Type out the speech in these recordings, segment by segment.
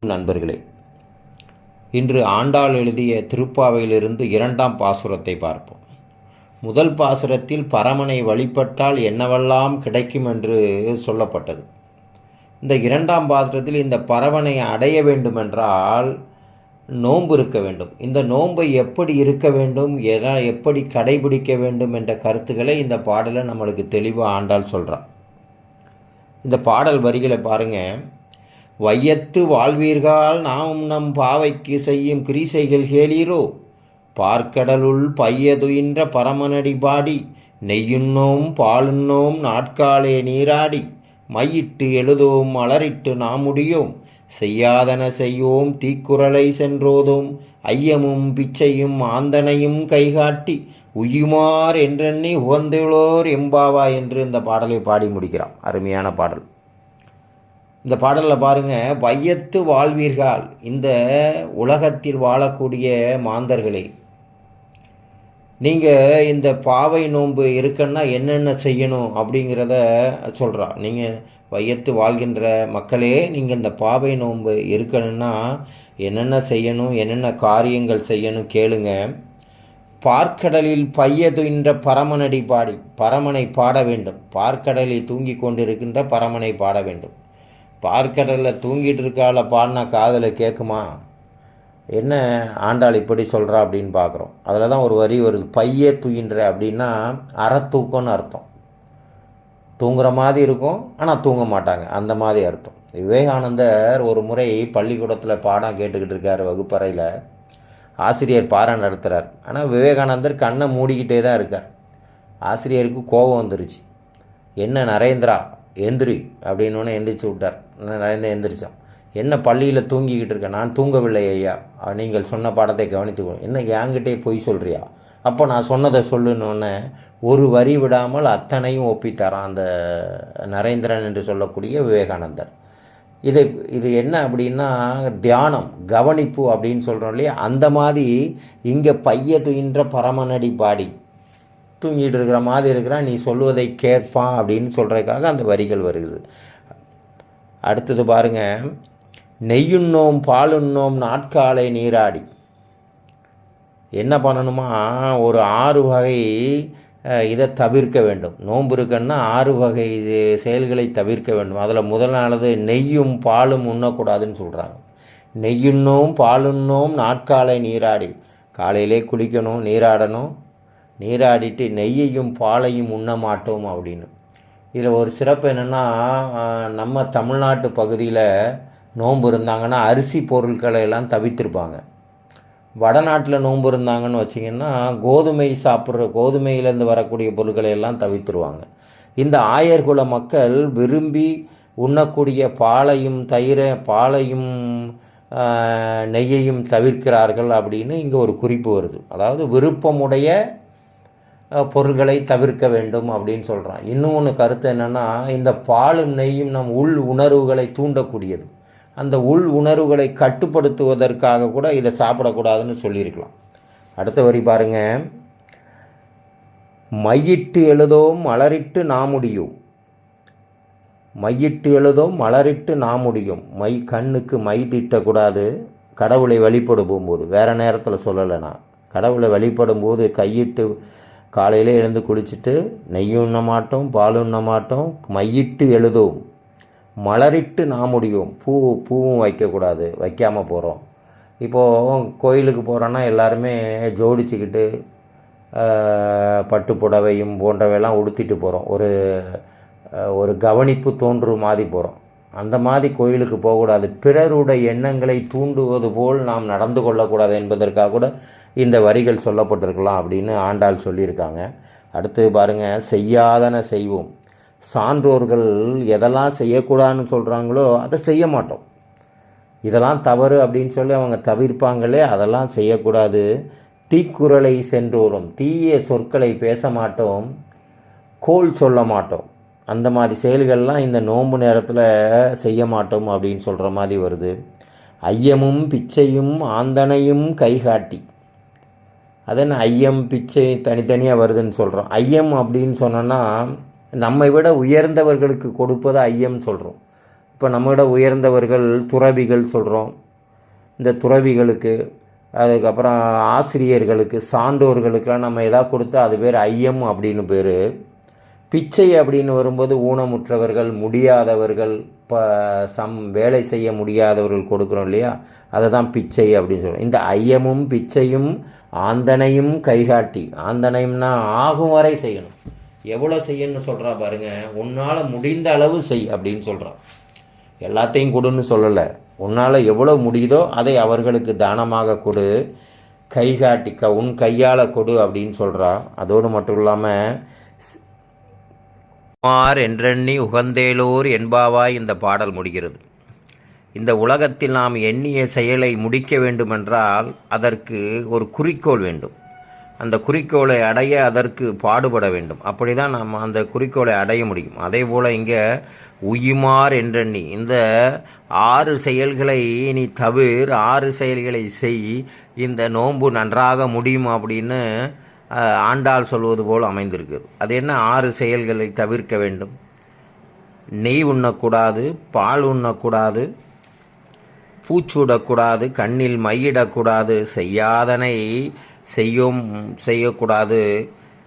நண்பர்களே, இன்று ஆண்டாள் எழுதிய திருப்பாவையிலிருந்து 2ஆம் பாசுரத்தை பார்ப்போம். முதல் பாசுரத்தில் பரமனை வழிபட்டால் என்னவெல்லாம் கிடைக்கும் என்று சொல்லப்பட்டது. இந்த 2ஆம் பாசுரத்தில் இந்த பரமனை அடைய வேண்டுமென்றால் நோன்பு இருக்க வேண்டும். இந்த நோன்பை எப்படி இருக்க வேண்டும், எப்படி கடைபிடிக்க வேண்டும் என்ற கருத்துக்களை இந்த பாடலை நம்மளுக்கு தெளிவாக ஆண்டாள் சொல்கிறார். இந்த பாடல் வரிகளை பாருங்கள். வையத்து வாழ்வீர்கள் நாம் நம் பாவைக்கு செய்யும் கிரீசைகள் கேளீரோ, பார்க்கடலுள் பையதுயின்ற பரமனடி பாடி, நெய்யுண்ணோம் பாலுண்ணோம் நாட்காலே நீராடி, மையிட்டு எழுதோம் மலரிட்டு நாமுடியோம், செய்யாதன செய்யோம் தீக்குறளை சென்றோதோம், ஐயமும் பிச்சையும் ஆந்தனையும் கைகாட்டி, உயுமார் என்றெண்ணி உகந்துள்ளோர் எம்பாவா என்று இந்த பாடலை பாடி முடிக்கிறான். அருமையான பாடல். இந்த பாடலில் பாருங்கள், வையத்து வாழ்வீர்கள், இந்த உலகத்தில் வாழக்கூடிய மாந்தர்களே, நீங்கள் இந்த பாவை நோன்பு இருக்குன்னா என்னென்ன செய்யணும் அப்படிங்கிறத சொல்கிறா. நீங்கள் வையத்து வாழ்கின்ற மக்களே, நீங்கள் இந்த பாவை நோன்பு இருக்கணும்னா என்னென்ன செய்யணும், என்னென்ன காரியங்கள் செய்யணும் கேளுங்க. பார்க்கடலில் பையதுயின்ற பரமனடி பாடி, பரமனை பாட வேண்டும். பார்க்கடலில் தூங்கி கொண்டிருக்கின்ற பரமனை பாட வேண்டும். பார்க்கடலில் தூங்கிட்டு இருக்கால பாடினா காதில் கேட்குமா? என்ன ஆண்டாள் இப்படி சொல்கிறா அப்படின்னு பார்க்குறோம். அதில் தான் ஒரு வரி வருது, பைய தூயின்ற அப்படின்னா அறத்தூக்கம்னு அர்த்தம். தூங்குற மாதிரி இருக்கும், ஆனால் தூங்க மாட்டாங்க, அந்த மாதிரி அர்த்தம். விவேகானந்தர் ஒரு முறை பள்ளிக்கூடத்தில் பாடம் கேட்டுக்கிட்டு இருக்கார். வகுப்பறையில் ஆசிரியர் பாடம் நடத்துகிறார். ஆனால் விவேகானந்தர் கண்ணை மூடிக்கிட்டே தான் இருக்கார். ஆசிரியருக்கு கோபம் வந்துருச்சு. என்ன நரேந்திரா எந்திரி அப்படின்னு எந்திரிச்சு விட்டார். நரேந்திரன் எந்திரிச்சான். என்ன பள்ளியில் தூங்கிக்கிட்டு இருக்கேன்? நான் தூங்கவில்லை ஐயா, நீங்கள் சொன்ன பாடத்தை கவனித்துக்கோ. என்ன என்கிட்டே பொய் சொல்கிறியா? அப்போ நான் சொன்னதை சொல்லுன்னு ஒரு வரி விடாமல் அத்தனையும் ஒப்பித்தாரான் அந்த நரேந்திரன் என்று சொல்லக்கூடிய விவேகானந்தர். இது என்ன அப்படின்னா தியானம், கவனிப்பு அப்படின்னு சொல்கிறோம் இல்லையா, அந்த மாதிரி இங்கே பைய துயின்ற பரமனடி பாடி, தூங்கிட்டு இருக்கிற மாதிரி இருக்கிறான், நீ சொல்லுவதை கேட்பான் அப்படின்னு சொல்கிறதுக்காக அந்த வரிகள் வருகிறது. அடுத்தது பாருங்கள், நெய்யுண்ணோம் பாலுண்ணோம் நாட்காலை நீராடி. என்ன பண்ணணுமா, ஒரு 6 வகை இதை தவிர்க்க வேண்டும். நோன்பு இருக்குன்னா 6 வகை செயல்களை தவிர்க்க வேண்டும். அதில் முதலானது நெய்யும் பாலும் உண்ணக்கூடாதுன்னு சொல்கிறாங்க. நெய்யுண்ணோம் பாலுண்ணோம் நாட்காலை நீராடி, காலையிலே குளிக்கணும், நீராடணும், நீராடிட்டு நெய்யையும் பாலையும் உண்ண மாட்டோம் அப்படின்னு. இதில் ஒரு சிறப்பு என்னென்னா, நம்ம தமிழ்நாட்டு பகுதியில் நோன்பு இருந்தாங்கன்னா அரிசி பொருட்களை எல்லாம் தவிர்த்திருப்பாங்க. வடநாட்டில் நோன்பு இருந்தாங்கன்னு வச்சிங்கன்னா கோதுமை சாப்பிட்ற, கோதுமையிலேருந்து வரக்கூடிய பொருட்களை எல்லாம் தவிர்த்துருவாங்க. இந்த ஆயர்குல மக்கள் விரும்பி உண்ணக்கூடிய பாலையும் நெய்யையும் தவிர்க்கிறார்கள் அப்படின்னு இங்கே ஒரு குறிப்பு வருது. அதாவது விருப்பமுடைய பொருள்களை தவிர்க்க வேண்டும் அப்படின்னு சொல்கிறான். இன்னொன்று கருத்து என்னென்னா, இந்த பாலும் நெய்யும் நம் உள் உணர்வுகளை தூண்டக்கூடியது. அந்த உள் உணர்வுகளை கட்டுப்படுத்துவதற்காக கூட இதை சாப்பிடக்கூடாதுன்னு சொல்லியிருக்கலாம். அடுத்த வரி பாருங்கள், மையிட்டு எழுதோம் மலரிட்டு நாமுடியும். மையிட்டு எழுதோம் மலரிட்டு நாமுடியும். கண்ணுக்கு மை தீட்டக்கூடாது. கடவுளை வழிபடும் போது, வேறு நேரத்தில் சொல்லலை, நான் கடவுளை வழிபடும் போது கையிட்டு காலையில் எழுந்து குளிச்சுட்டு நெய்யும் உண்ண மாட்டோம், பாலும் உண்ண மாட்டோம். மையிட்டு எழுதோம் மலரிட்டு நாமுடியும். பூவும் வைக்கக்கூடாது, வைக்காமல் போகிறோம். இப்போது கோயிலுக்கு போகிறோன்னா எல்லாருமே ஜோடிச்சுக்கிட்டு பட்டு புடவையும் போன்றவையெல்லாம் உடுத்திட்டு போகிறோம். ஒரு கவனிப்பு தோன்றும் மாதிரி போகிறோம். அந்த மாதிரி கோயிலுக்கு போகக்கூடாது. பிறருடைய எண்ணங்களை தூண்டுவது போல் நாம் நடந்து கொள்ளக்கூடாது என்பதற்காக கூட இந்த வரிகள் சொல்லப்பட்டிருக்கலாம் அப்படின்னு ஆண்டாள் சொல்லியிருக்காங்க. அடுத்து பாருங்கள், செய்யாதன செய்வோம். சான்றோர்கள் எதெல்லாம் செய்யக்கூடாதுன்னு சொல்கிறாங்களோ அதை செய்ய மாட்டோம். இதெல்லாம் தவறு அப்படின்னு சொல்லி அவங்க தவிர்ப்பாங்களே, அதெல்லாம் செய்யக்கூடாது. தீக்குறளை சென்றோரும், தீய சொற்களை பேச மாட்டோம், கோல் சொல்ல மாட்டோம். அந்த மாதிரி செயல்கள்லாம் இந்த நோன்பு நேரத்தில் செய்ய மாட்டோம் அப்படின்னு சொல்கிற மாதிரி வருது. ஐயமும் பிச்சையும் ஆந்தனையும் கைகாட்டி. அதென்ன ஐயம் பிச்சை தனித்தனியாக வருதுன்னு சொல்கிறோம். ஐயம் அப்படின்னு சொன்னோன்னா நம்மை விட உயர்ந்தவர்களுக்கு கொடுப்பது ஐயம் சொல்கிறோம். இப்போ நம்மளோட உயர்ந்தவர்கள் துறவிகள் சொல்கிறோம். இந்த துறவிகளுக்கு, அதுக்கப்புறம் ஆசிரியர்களுக்கு, சான்றோர்களுக்கெல்லாம் நம்ம எதாவது கொடுத்தா அது பேர் ஐயம் அப்படின்னு பேர். பிச்சை அப்படின்னு வரும்போது ஊனமுற்றவர்கள், முடியாதவர்கள், இப்போ வேலை செய்ய முடியாதவர்கள் கொடுக்குறோம் இல்லையா, அதை தான் பிச்சை அப்படின்னு சொல்கிறோம். இந்த ஐயமும் பிச்சையும் ஆந்தனையும் கைகாட்டி, ஆந்தனையும்னா ஆகும் வரை செய்யணும். எவ்வளோ செய்யணும்னு சொல்கிறா பாருங்க, உன்னால் முடிந்த அளவு செய் அப்படின்னு சொல்கிறான். எல்லாத்தையும் கொடுன்னு சொல்லலை, உன்னால் எவ்வளோ முடியுதோ அதை அவர்களுக்கு தானமாக கொடு, கைகாட்டி உன் கையால் கொடு அப்படின்னு சொல்கிறா. அதோடு மட்டும் இல்லாமல் என்றெண்ணி உகந்தேலோர் என்பாவாய் இந்த பாடல் முடிகிறது. இந்த உலகத்தில் நாம் எண்ணிய செயலை முடிக்க வேண்டுமென்றால் அதற்கு ஒரு குறிக்கோள் வேண்டும். அந்த குறிக்கோளை அடைய அதற்கு பாடுபட வேண்டும். அப்படி தான் நாம் அந்த குறிக்கோளை அடைய முடியும். அதே போல் இங்கே உயுமார் என்றெண்ணி, இந்த 6 செயல்களை நீ தவிர 6 செயல்களை செய், இந்த நோன்பு நன்றாக முடியும் அப்படின்னு ஆண்டாள் சொல்வது போல் அமைந்திருக்குது. அது என்ன 6 செயல்களை தவிர்க்க வேண்டும்? நெய் உண்ணக்கூடாது, பால் உண்ணக்கூடாது, பூச்சுடக்கூடாது, கண்ணில் மையிடக்கூடாது, செய்யாதனை செய்யக்கூடாது,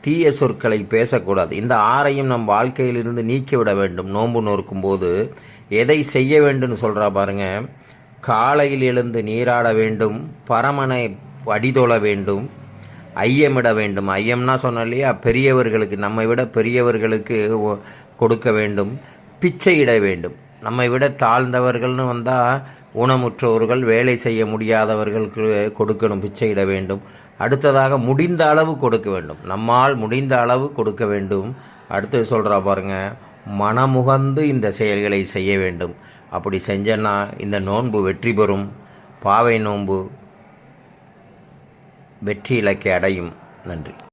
தீய சொற்களை பேசக்கூடாது. இந்த 6ஐயும் நம் வாழ்க்கையிலிருந்து நீக்கிவிட வேண்டும். நோன்பு நோக்கும் போது எதை செய்ய வேண்டும்னு சொல்கிறா பாருங்க. காலையில் எழுந்து நீராட வேண்டும், பரமனை அடிதொழ வேண்டும், ஐயமிட வேண்டும். ஐயம்னா சொன்ன இல்லையா, பெரியவர்களுக்கு, நம்மை விட பெரியவர்களுக்கு கொடுக்க வேண்டும், பிச்சையிட வேண்டும். நம்மை விட தாழ்ந்தவர்கள்னு வந்தால் ஊனமுற்றவர்கள், வேலை செய்ய முடியாதவர்களுக்கு கொடுக்கணும், பிச்சையிட வேண்டும். அடுத்ததாக முடிந்த அளவு கொடுக்க வேண்டும், நம்மால் முடிந்த அளவு கொடுக்க வேண்டும். அடுத்தது சொல்கிறா பாருங்க, மனமுகந்து இந்த செயல்களை செய்ய வேண்டும். அப்படி செஞ்சேன்னா இந்த நோன்பு வெற்றி பெறும். பாவை நோன்பு வெற்றி இலக்கை அடையும். நன்றி.